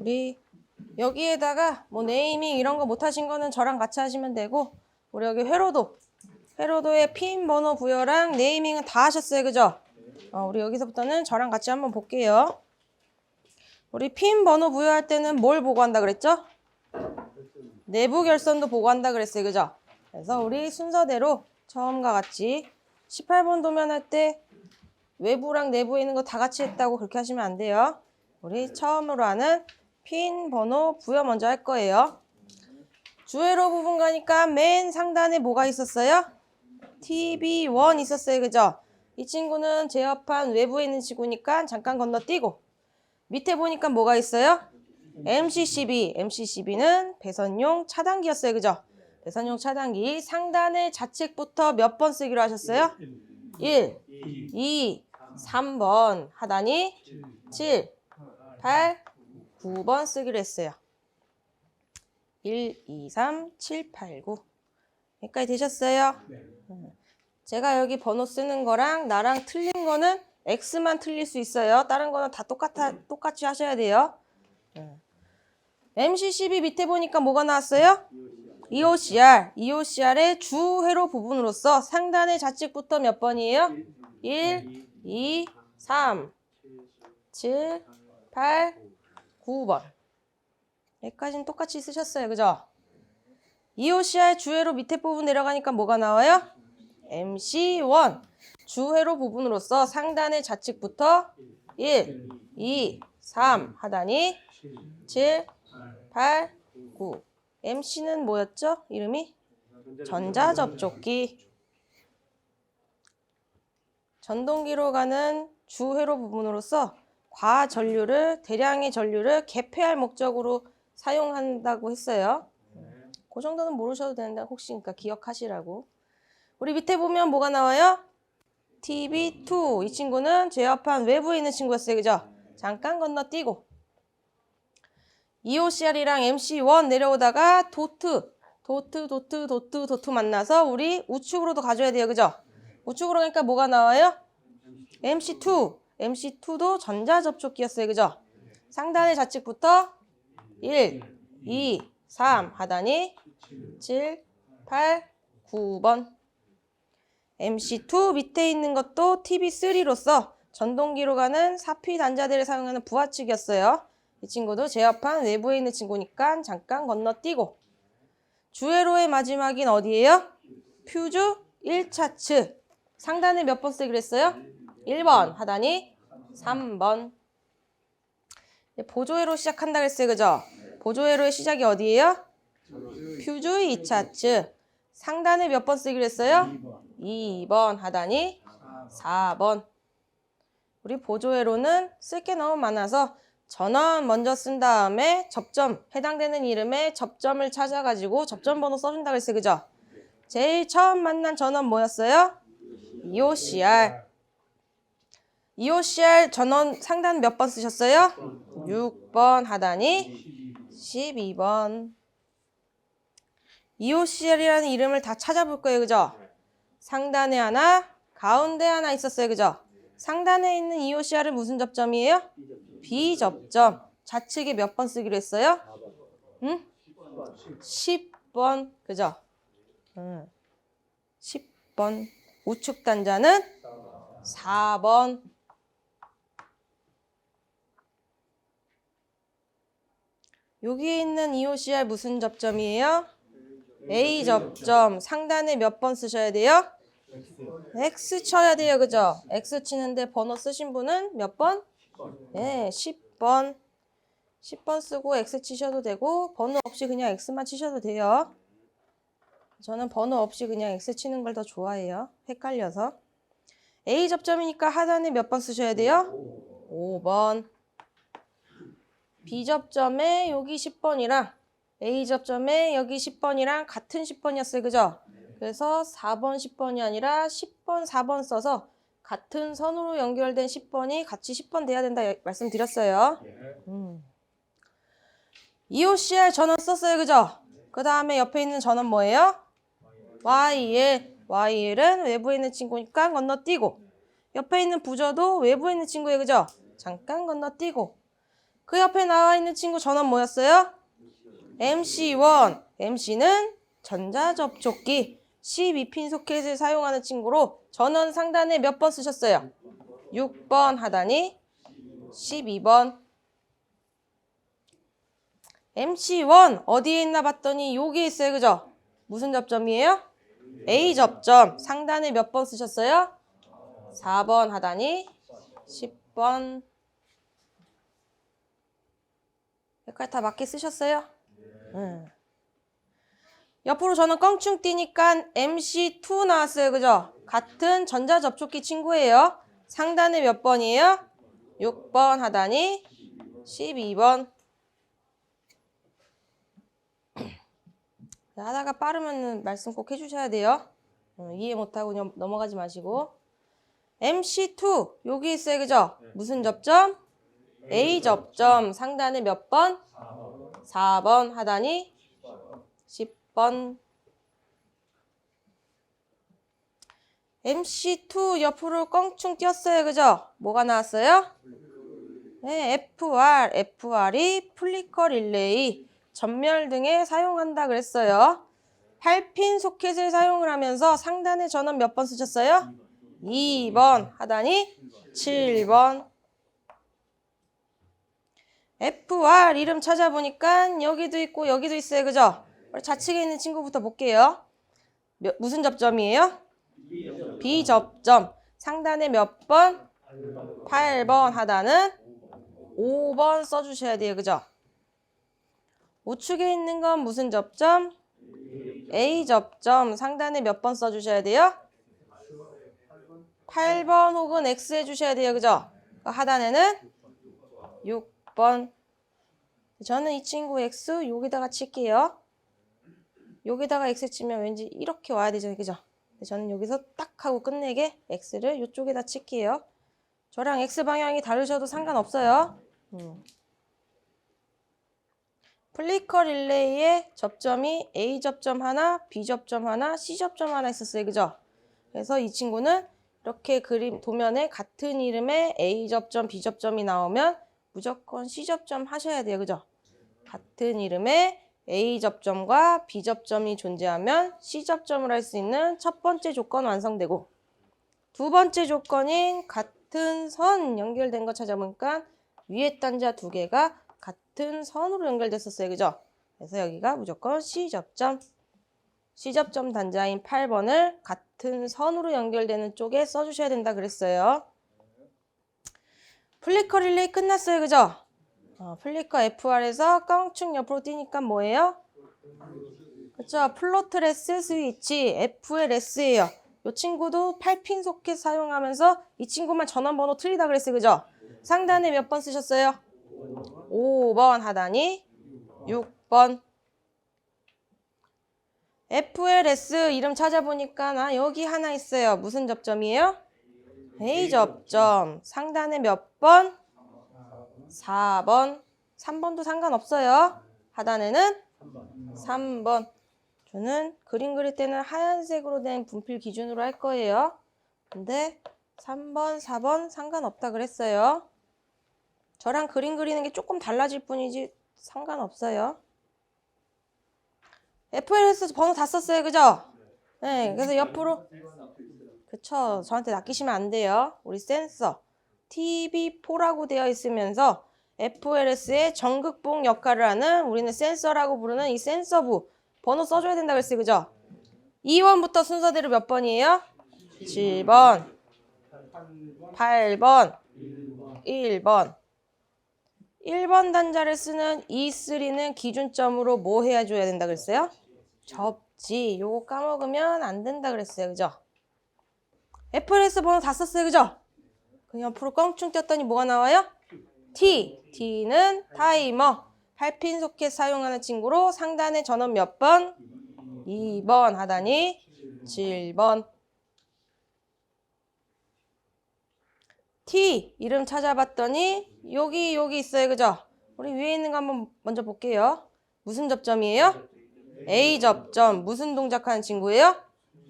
우리 여기에다가 뭐 네이밍 이런 거 못하신 거는 저랑 같이 하시면 되고, 우리 여기 회로도의 핀 번호 부여랑 네이밍은 다 하셨어요, 그죠? 우리 여기서부터는 저랑 같이 한번 볼게요. 우리 핀 번호 부여할 때는 뭘 보고 한다 그랬죠? 내부 결선도 보고 한다 그랬어요, 그죠? 그래서 우리 순서대로 처음과 같이 18번 도면 할 때 외부랑 내부에 있는 거 다 같이 했다고 그렇게 하시면 안 돼요. 우리 처음으로 하는 핀 번호 부여 먼저 할 거예요. 주회로 부분 가니까 맨 상단에 뭐가 있었어요? TB1 있었어요, 그죠? 이 친구는 제어판 외부에 있는 친구니까 잠깐 건너뛰고, 밑에 보니까 뭐가 있어요? MCCB는 배선용 차단기였어요, 그죠? 배선용 차단기 상단의 좌측부터 몇 번 쓰기로 하셨어요? 1, 2, 3번 하다니 7, 8, 9번 쓰기로 했어요. 1, 2, 3, 7, 8, 9 여기까지 되셨어요? 제가 여기 번호 쓰는 거랑 나랑 틀린 거는 X만 틀릴 수 있어요. 다른 거는 다 똑같이 하셔야 돼요. MCCB 밑에 보니까 뭐가 나왔어요? EOCR의 주회로 부분으로서 상단의 좌측부터 몇 번이에요? 1, 2, 3, 7, 8, 9번. 여기까지는 똑같이 쓰셨어요, 그죠? EOCR 주회로 밑에 부분 내려가니까 뭐가 나와요? MC1 주회로 부분으로서 상단의 좌측부터 1, 2, 3 하다니 7, 8, 9. MC는 뭐였죠? 이름이? 전자접촉기. 전동기로 가는 주회로 부분으로서 대량의 전류를 개폐할 목적으로 사용한다고 했어요. 그 정도는 모르셔도 되는데 혹시 그러니까 기억하시라고. 우리 밑에 보면 뭐가 나와요? TB2. 이 친구는 제어판 외부에 있는 친구였어요, 그죠? 잠깐 건너뛰고. EOCR이랑 MC1 내려오다가 도트 만나서 우리 우측으로도 가줘야 돼요, 그죠? 우측으로 가니까 뭐가 나와요? MC2도 전자접촉기였어요, 그죠? 상단의 좌측부터 1, 2, 3 하다니 7, 8, 9번. MC2 밑에 있는 것도 TB3로서 전동기로 가는 사피 단자대를 사용하는 부하측이었어요. 이 친구도 제어판 외부에 있는 친구니까 잠깐 건너뛰고. 주회로의 마지막인 어디예요? 퓨즈 1차 측. 상단에 몇 번 쓰기로 했어요? 1번 하다니 3번. 보조회로 시작한다 그랬어요, 그죠? 보조회로의 시작이 어디예요? 퓨즈 2차 측. 상단에 몇 번 쓰기로 했어요? 2번 하다니 4번. 우리 보조회로는 쓸 게 너무 많아서 전원 먼저 쓴 다음에 접점, 해당되는 이름의 접점을 찾아가지고 접점 번호 써준다 그랬어요, 그죠? 제일 처음 만난 전원 뭐였어요? EOCR 전원 상단 몇 번 쓰셨어요? 6번 하다니 12번. EOCR이라는 이름을 다 찾아볼 거예요, 그죠? 상단에 하나, 가운데 하나 있었어요, 그죠? 상단에 있는 EOCR은 무슨 접점이에요? B접점. 좌측에 몇 번 쓰기로 했어요? 10번, 그죠? 10번. 우측 단자는 4번. 여기에 있는 EOCR 무슨 접점이에요? A접점. 상단에 몇 번 쓰셔야 돼요? X 쳐야 돼요, 그죠? X 치는데 번호 쓰신 분은 몇 번? 네, 10번. 10번 쓰고 X 치셔도 되고 번호 없이 그냥 X만 치셔도 돼요. 저는 번호 없이 그냥 X 치는 걸 더 좋아해요. 헷갈려서. A접점이니까 하단에 몇 번 쓰셔야 돼요? 5번. B접점에 여기 10번이랑 A접점에 여기 10번이랑 같은 10번이었어요, 그죠? 그래서 4번 10번이 아니라 10번 4번 써서 같은 선으로 연결된 10번이 같이 10번 돼야 된다 말씀드렸어요. EOCR 전원 썼어요, 그죠? 그 다음에 옆에 있는 전원 뭐예요? YL은 외부에 있는 친구니까 건너뛰고, 옆에 있는 부저도 외부에 있는 친구예요, 그죠? 잠깐 건너뛰고. 그 옆에 나와 있는 친구 전원 뭐였어요? MC1. MC는 전자접촉기 12핀 소켓을 사용하는 친구로 전원 상단에 몇 번 쓰셨어요? 6번 하다니 12번. MC1 어디에 있나 봤더니 여기에 있어요. 그죠? 무슨 접점이에요? A 접점. 상단에 몇 번 쓰셨어요? 4번 하다니 10번. 역할 다 맞게 쓰셨어요? 옆으로 저는 껑충 뛰니까 MC2 나왔어요. 그죠? 같은 전자접촉기 친구예요. 상단에 몇 번이에요? 6번 하다니 12번. 하다가 빠르면 말씀 꼭 해주셔야 돼요. 이해 못하고 그냥 넘어가지 마시고. MC2 여기 있어요. 그죠? 무슨 접점? A 접점. 상단에 몇 번? 4번 하다니 10번. MC2 옆으로 껑충 뛰었어요. 그죠? 뭐가 나왔어요? 네, FR. FR이 플리커 릴레이, 전멸 등에 사용한다 그랬어요. 8핀 소켓을 사용을 하면서 상단에 전원 몇 번 쓰셨어요? 2번 하다니 7번. FR 이름 찾아보니까 여기도 있고 여기도 있어요. 그죠? 좌측에 있는 친구부터 볼게요. 무슨 접점이에요? B 접점. 상단에 몇 번? 8번 하다는 5번 써주셔야 돼요. 그죠? 우측에 있는 건 무슨 접점? A 접점. 상단에 몇 번 써주셔야 돼요? 8번 혹은 X 해주셔야 돼요. 그죠? 하단에는 6번. 저는 이 친구 X 여기다가 칠게요. 여기다가 X 치면 왠지 이렇게 와야 되잖아요. 그죠? 저는 여기서 딱 하고 끝내게 X를 이쪽에다 칠게요. 저랑 X 방향이 다르셔도 상관없어요. 플리커 릴레이의 접점이 A 접점 하나, B 접점 하나, C 접점 하나 있었어요. 그죠? 그래서 이 친구는 이렇게 그림 도면에 같은 이름의 A 접점, B 접점이 나오면 무조건 C 접점 하셔야 돼요. 그죠? 같은 이름의 A 접점과 B 접점이 존재하면 C 접점을 할 수 있는 첫 번째 조건 완성되고, 두 번째 조건인 같은 선 연결된 거 찾아보니까 위에 단자 두 개가 같은 선으로 연결됐었어요. 그죠? 그래서 여기가 무조건 C 접점. C 접점 단자인 8번을 같은 선으로 연결되는 쪽에 써주셔야 된다 그랬어요. 플리커 릴레이 끝났어요. 그죠? 플리커 FR에서 껑충 옆으로 뛰니까 뭐예요? 그렇죠. 플로트레스 스위치 FLS예요. 이 친구도 8핀 소켓 사용하면서 이 친구만 전원번호 틀리다 그랬어요. 그죠? 상단에 몇 번 쓰셨어요? 5번 하다니 6번. FLS 이름 찾아보니까 여기 하나 있어요. 무슨 접점이에요? A 접점. 상단에 몇 번? 4번. 3번도 상관없어요. 하단에는 3번. 저는 그림 그릴 때는 하얀색으로 된 분필 기준으로 할 거예요. 근데 3번, 4번 상관없다 그랬어요. 저랑 그림 그리는 게 조금 달라질 뿐이지 상관없어요. FLS 번호 다 썼어요. 그죠? 네, 그래서 옆으로. 그쵸. 저한테 낚이시면 안 돼요. 우리 센서 TB4라고 되어 있으면서 FLS의 전극봉 역할을 하는 우리는 센서라고 부르는 이 센서부 번호 써줘야 된다 그랬어요. 그죠? 2번부터 순서대로 몇 번이에요? 7번, 8번, 1번. 1번 단자를 쓰는 E3는 기준점으로 뭐 해줘야 된다 그랬어요? 접지. 요거 까먹으면 안 된다 그랬어요. 그죠? FLS 번호 다 썼어요. 그죠? 그냥 옆으로 껑충 뛰었더니 뭐가 나와요? T. T는 타이머. 8핀 소켓 사용하는 친구로 상단에 전원 몇 번? 2번 하다니 7번. T 이름 찾아봤더니 여기 있어요. 그죠? 우리 위에 있는 거 한번 먼저 볼게요. 무슨 접점이에요? A 접점. 무슨 동작하는 친구예요?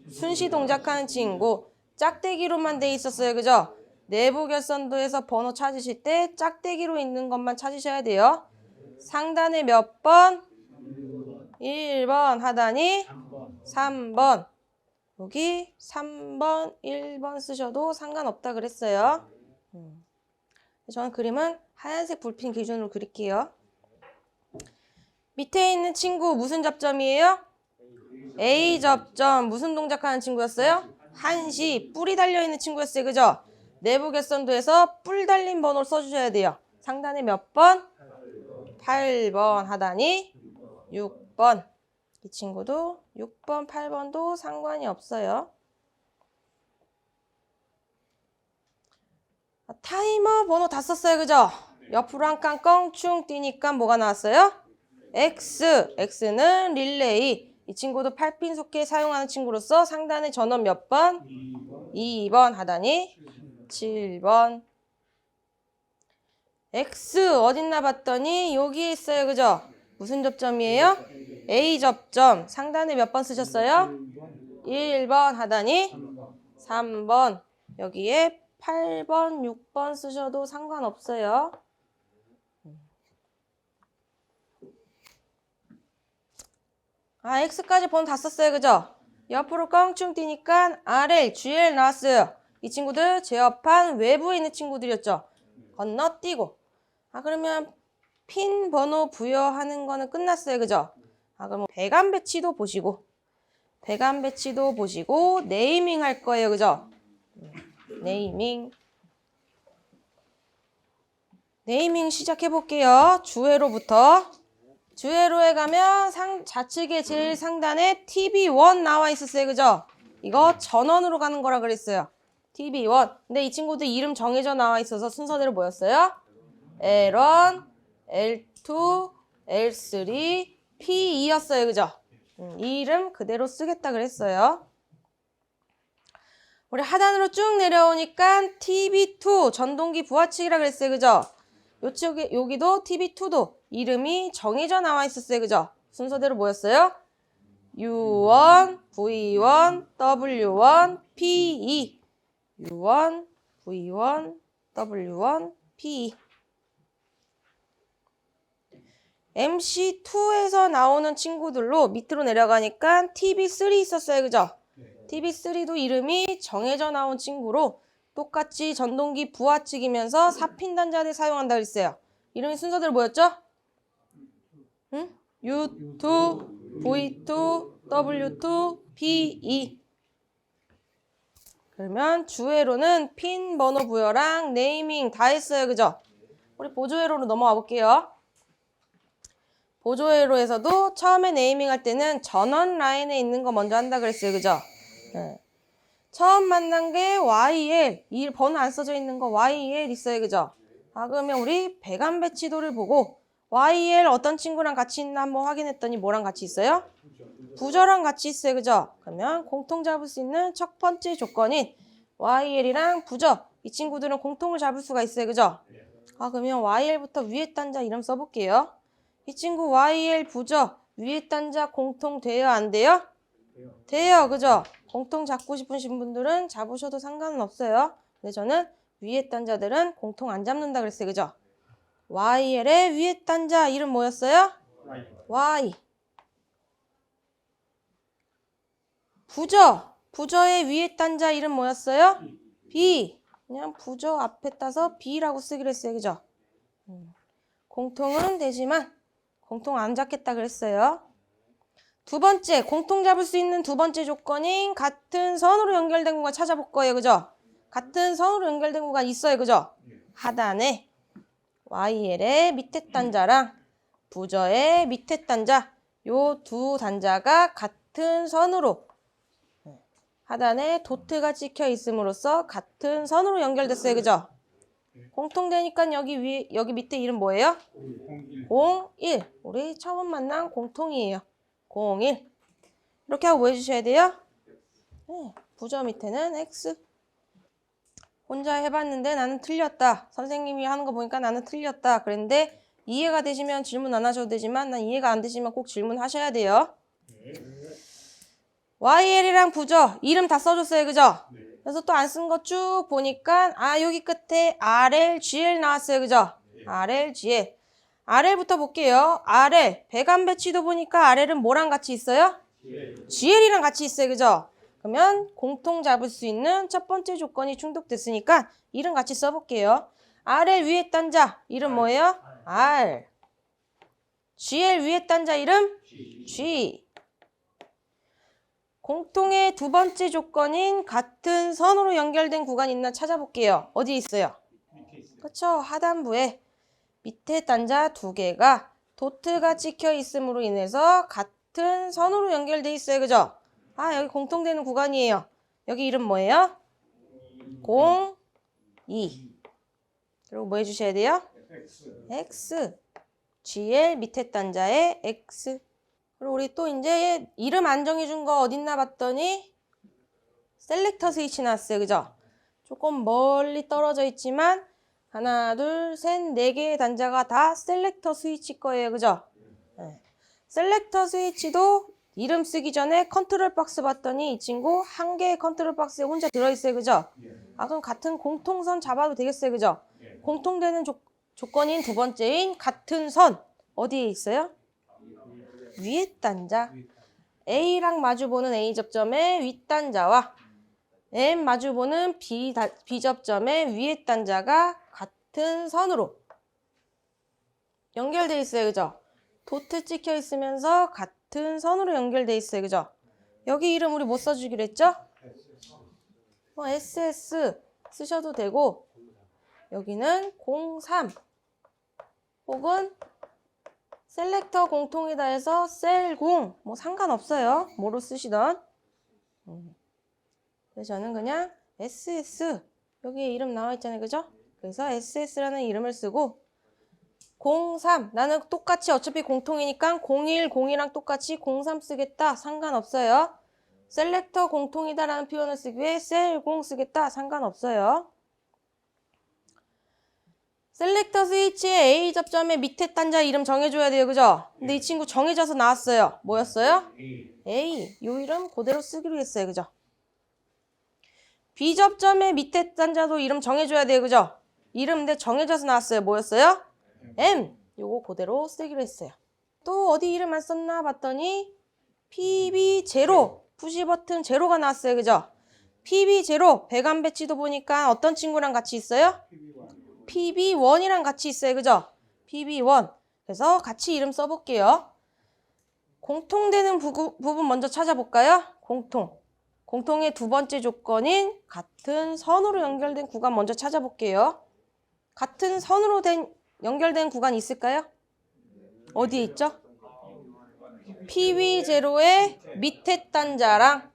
순시 동작하는 친구. 짝대기로만 돼 있었어요. 그죠? 내부 결선도에서 번호 찾으실 때 짝대기로 있는 것만 찾으셔야 돼요. 상단에 몇 번? 1번 하다니 3번. 여기 3번, 1번 쓰셔도 상관없다 그랬어요. 저는 그림은 하얀색 불핀 기준으로 그릴게요. 밑에 있는 친구 무슨 접점이에요? A 접점. 무슨 동작하는 친구였어요? 한시. 뿔이 달려있는 친구였어요. 그죠? 내부 결선도에서 뿔 달린 번호를 써주셔야 돼요. 상단에 몇 번? 8번 하다니 6번. 이 친구도 6번, 8번도 상관이 없어요. 타이머 번호 다 썼어요. 그죠? 옆으로 한 칸 껑충 뛰니까 뭐가 나왔어요? X. X는 릴레이. 이 친구도 8핀 속해 사용하는 친구로서 상단에 전원 몇 번? 2번 하다니 7번. X 어딨나 봤더니 여기에 있어요. 그죠? 무슨 접점이에요? A 접점. 상단에 몇 번 쓰셨어요? 1번 하다니 3번. 여기에 8번, 6번 쓰셔도 상관없어요. X까지 번호 다 썼어요. 그죠? 옆으로 껑충 뛰니까 RL, GL 나왔어요. 이 친구들 제어판 외부에 있는 친구들이었죠. 건너뛰고. 그러면 핀 번호 부여하는 거는 끝났어요. 그죠? 그럼 배관 배치도 보시고 네이밍 할 거예요. 그죠? 네이밍 시작해 볼게요. 주회로부터. 주회로에 가면 좌측에 제일 상단에 TB1 나와 있었어요. 그죠? 이거 전원으로 가는 거라 그랬어요. TB1. 근데 이 친구들 이름 정해져 나와 있어서 순서대로 뭐였어요? L1, L2, L3, P2였어요. 그죠? 이 이름 그대로 쓰겠다 그랬어요. 우리 하단으로 쭉 내려오니까 TB2 전동기 부하측이라 그랬어요. 그죠? 요쪽에 여기도 TB2도 이름이 정해져 나와 있었어요. 그죠? 순서대로 뭐였어요? U1, V1, W1, P2. U1, V1, W1, P2. MC2에서 나오는 친구들로 밑으로 내려가니까 TB3 있었어요. 그죠? TB3도 이름이 정해져 나온 친구로 똑같이 전동기 부하측이면서 4핀 단자를 사용한다 그랬어요. 이름이 순서대로 뭐였죠? U2, V2, W2, P2. 그러면 주회로는 핀 번호 부여랑 네이밍 다 했어요. 그죠? 우리 보조회로로 넘어가 볼게요. 보조회로에서도 처음에 네이밍 할 때는 전원 라인에 있는 거 먼저 한다 그랬어요. 그죠? 네. 처음 만난 게 YL. 이 번호 안 써져 있는 거 YL 있어요. 그죠? 그러면 우리 배관 배치도를 보고 YL 어떤 친구랑 같이 있나 한번 확인했더니 뭐랑 같이 있어요? 부저랑 같이 있어요. 그죠? 그러면 공통 잡을 수 있는 첫 번째 조건인 YL이랑 부저. 이 친구들은 공통을 잡을 수가 있어요. 그죠? 그러면 YL부터 위에 단자 이름 써볼게요. 이 친구 YL 부저 위에 단자 공통 돼요? 안 돼요? 돼요. 그죠? 공통 잡고 싶으신 분들은 잡으셔도 상관은 없어요. 근데 저는 위에 단자들은 공통 안 잡는다 그랬어요. 그죠? YL의 위에 단자 이름 뭐였어요? Y. 부저의 위에 단자 이름 뭐였어요? B. 그냥 부저 앞에 따서 B라고 쓰기로 했어요. 그죠? 공통은 되지만 공통 안 잡겠다 그랬어요. 두 번째, 공통 잡을 수 있는 두 번째 조건인 같은 선으로 연결된 구간 찾아볼 거예요. 그죠? 같은 선으로 연결된 구간 있어요. 그죠? 하단에 YL의 밑에 단자랑 부저의 밑에 단자 요 두 단자가 같은 선으로 하단에 도트가 찍혀 있음으로써 같은 선으로 연결됐어요. 그죠? 공통되니까 여기 밑에 이름 뭐예요? 01. 우리 처음 만난 공통이에요. 01. 이렇게 하고 뭐 해주셔야 돼요? 네, 부저 밑에는 X. 혼자 해봤는데 나는 틀렸다. 선생님이 하는 거 보니까 나는 틀렸다. 그런데 이해가 되시면 질문 안 하셔도 되지만 난 이해가 안 되시면 꼭 질문하셔야 돼요. YL이랑 부저 이름 다 써줬어요. 그죠? 그래서 또 안 쓴 거 쭉 보니까 여기 끝에 RL, GL 나왔어요. 그죠? RL, GL. RL부터 볼게요. RL, 배관 배치도 보니까 RL은 뭐랑 같이 있어요? GL이랑 같이 있어요. 그죠? 그러면 공통 잡을 수 있는 첫 번째 조건이 충족됐으니까 이름 같이 써볼게요. RL 위에 단자 이름 뭐예요? R. GL 위에 단자 이름? G. 공통의 두 번째 조건인 같은 선으로 연결된 구간이 있나 찾아볼게요. 어디 있어요? 그렇죠. 하단부에 밑에 단자 두 개가 도트가 찍혀 있음으로 인해서 같은 선으로 연결돼 있어요. 그죠? 여기 공통되는 구간이에요. 여기 이름 뭐예요? 0, 2. 그리고 뭐 해주셔야 돼요? X. GL 밑에 단자에 X. 그리고 우리 또 이제 이름 안 정해준 거 어딨나 봤더니 셀렉터 스위치 나왔어요. 그죠? 조금 멀리 떨어져 있지만 하나, 둘, 셋, 네 개의 단자가 다 셀렉터 스위치 거예요. 그죠? 네. 셀렉터 스위치도 이름 쓰기 전에 컨트롤 박스 봤더니 이 친구 한 개의 컨트롤 박스에 혼자 들어있어요. 그죠? 그럼 같은 공통선 잡아도 되겠어요. 그죠? 공통되는 조건인 두 번째인 같은 선 어디에 있어요? 위에 단자. A랑 마주보는 A 접점의 윗단자와 M 마주보는 B 접점의 위에 단자가 같은 선으로 연결돼 있어요. 그죠? 도트 찍혀 있으면서 같은 선으로 연결돼 있어요. 그죠? 여기 이름 우리 뭐 써주기로 했죠? SS 쓰셔도 되고 여기는 03 혹은 셀렉터 공통이다 해서 셀0 뭐 상관없어요. 뭐로 쓰시던. 그래서 저는 그냥 SS 여기에 이름 나와 있잖아요. 그죠? 그래서 SS라는 이름을 쓰고 03 나는 똑같이 어차피 공통이니까 01, 02랑 똑같이 03 쓰겠다. 상관없어요. 셀렉터 공통이다 라는 표현을 쓰기 위해 셀0 쓰겠다. 상관없어요. 셀렉터 스위치의 A 접점의 밑에 단자 이름 정해줘야 돼요. 그죠? 근데 이 친구 정해져서 나왔어요. 뭐였어요? A. 요 이름 그대로 쓰기로 했어요. 그죠? B 접점의 밑에 단자도 이름 정해줘야 돼요. 그죠? 이름 근데 정해져서 나왔어요. 뭐였어요? M. 요거 그대로 쓰기로 했어요. 또 어디 이름 안 썼나 봤더니 PB0 푸시버튼 제로가 나왔어요. 그죠? PB0 배관 배치도 보니까 어떤 친구랑 같이 있어요? PB1이랑 같이 있어요. 그죠? PB1. 그래서 같이 이름 써볼게요. 공통되는 부분 먼저 찾아볼까요? 공통의 두 번째 조건인 같은 선으로 연결된 구간 먼저 찾아볼게요. 같은 선으로 연결된 구간 있을까요? 어디에 있죠? PB0의 밑에 단자랑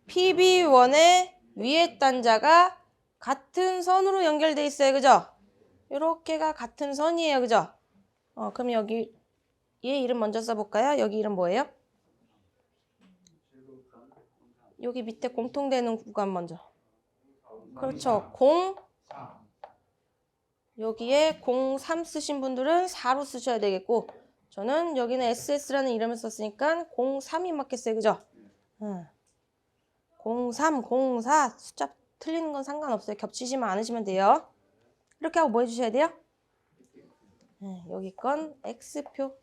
PB1의 위에 단자가 같은 선으로 연결돼 있어요. 그죠? 요렇게가 같은 선이에요. 그죠? 그럼 여기 얘 이름 먼저 써볼까요? 여기 이름 뭐예요? 여기 밑에 공통되는 구간 먼저. 그렇죠. 여기에 03 쓰신 분들은 4로 쓰셔야 되겠고 저는 여기는 SS라는 이름을 썼으니까 03이 맞겠어요. 그죠? 03, 04 숫자 틀리는 건 상관없어요. 겹치지만 않으시면 돼요. 이렇게 하고 뭐 해주셔야 돼요? 여기 건 X표.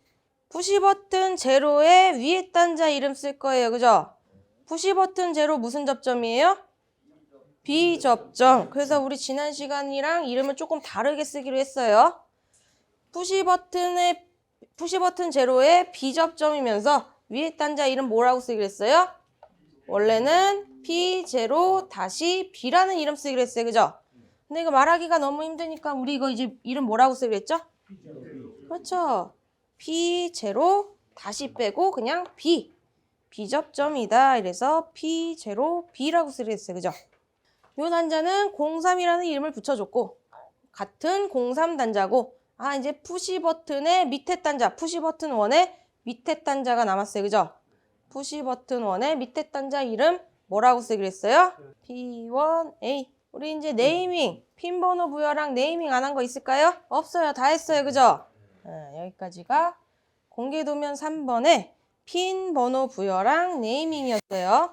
푸시버튼 제로의 위에 단자 이름 쓸 거예요. 그죠? 푸시버튼 제로 무슨 접점이에요? B 접점. 그래서 우리 지난 시간이랑 이름을 조금 다르게 쓰기로 했어요. 푸시버튼 제로의 B 접점이면서 위에 단자 이름 뭐라고 쓰기로 했어요? 원래는 P0-B라는 이름 쓰기로 했어요. 그죠? 근데 이거 말하기가 너무 힘드니까 우리 이거 이제 이름 뭐라고 쓰기로 했죠? 그렇죠. P0 다시 빼고 그냥 B. B접점이다. 이래서 P0B라고 쓰기로 했어요. 그죠? 요 단자는 03이라는 이름을 붙여줬고 같은 03 단자고 이제 푸시버튼의 밑에 단자 푸시버튼 1의 밑에 단자가 남았어요. 그죠? 푸시버튼 1의 밑에 단자 이름 뭐라고 쓰기로 했어요? P1A. 우리 이제 네이밍, 핀 번호 부여랑 네이밍 안 한 거 있을까요? 없어요. 다 했어요. 그죠? 여기까지가 공개도면 3번의 핀 번호 부여랑 네이밍이었어요.